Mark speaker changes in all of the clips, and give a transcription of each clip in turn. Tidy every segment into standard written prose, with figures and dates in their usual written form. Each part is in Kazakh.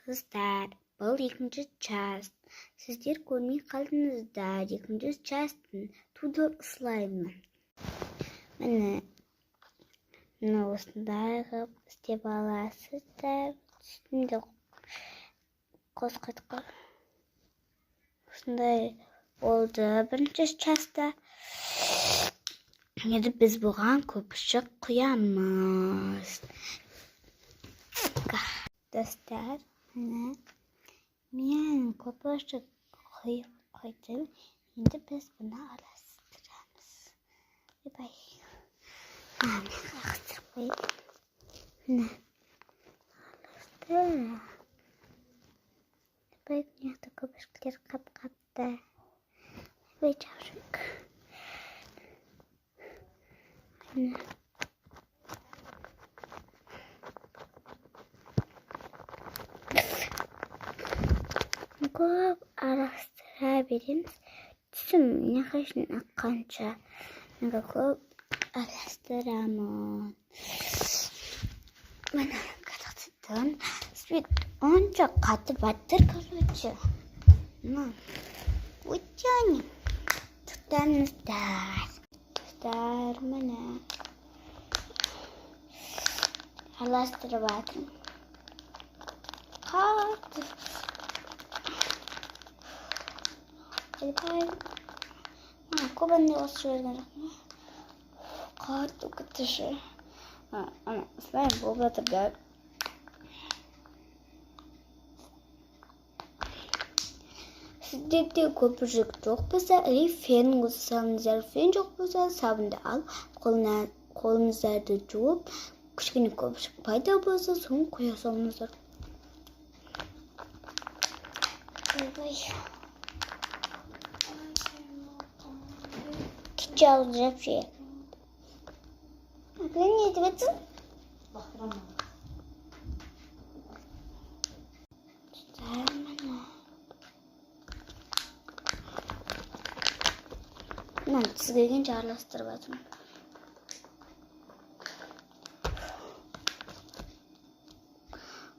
Speaker 1: Стар. Бұл екінші часть. Сіздер көрмей қалдыңыздар. Екінші частьтың тудор ысылаймын. Міне осындай қылып істеп аласыздар. Үстінде қосқытқы. Осындай oldu бірінші частьта. Енді біз бұған көпіршік құямыз. Достар, мен көпіршік құйып қойдым. Енді біз бұны араластырамыз. Бай. Мен қақтырып қойдым. Міне. Араластыр. Бай, бұняқты көпіршіктер қап-қапты. Бай, жаушық. Міне. Көп араластыра береміз. Түсім нақашын аққанша. Мен көп араластырамын. Міне қарақтыдан. Свет онша қатып баттыр, короче. Өтені. Тұтаңыздар. Тұтар, міне. Араластырып атым. Қатып. Көбінде осы жүрген жоқпын. Қатты күттіші. Слайм болып жатыр да. Сіздерде көпіршік жоқ болса, фен қосаңыздар. Фен жоқ болса, сабынды ал, қолыңыздарды жуып, кішкене көпіршік пайда болса, соны қоя салыңыздар. Чал жапше. Акын не етіп етсің?
Speaker 2: Бақтырамын.
Speaker 1: Тұтармын. Мен тізгеген жарластырып атым.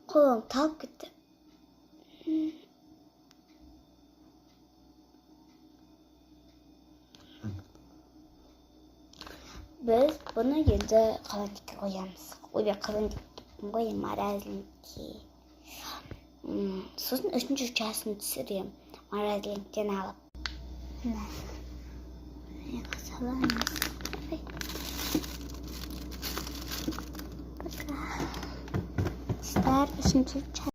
Speaker 1: Қолым талып кетті. Біз бұны енді қаландікке қоямыз. Ой, қаландікке қойым, маразлинкке. Сосын үшінші частьын түсірем. Маразлинктен алып. Саламыз. Пока. Стар үшінші часть.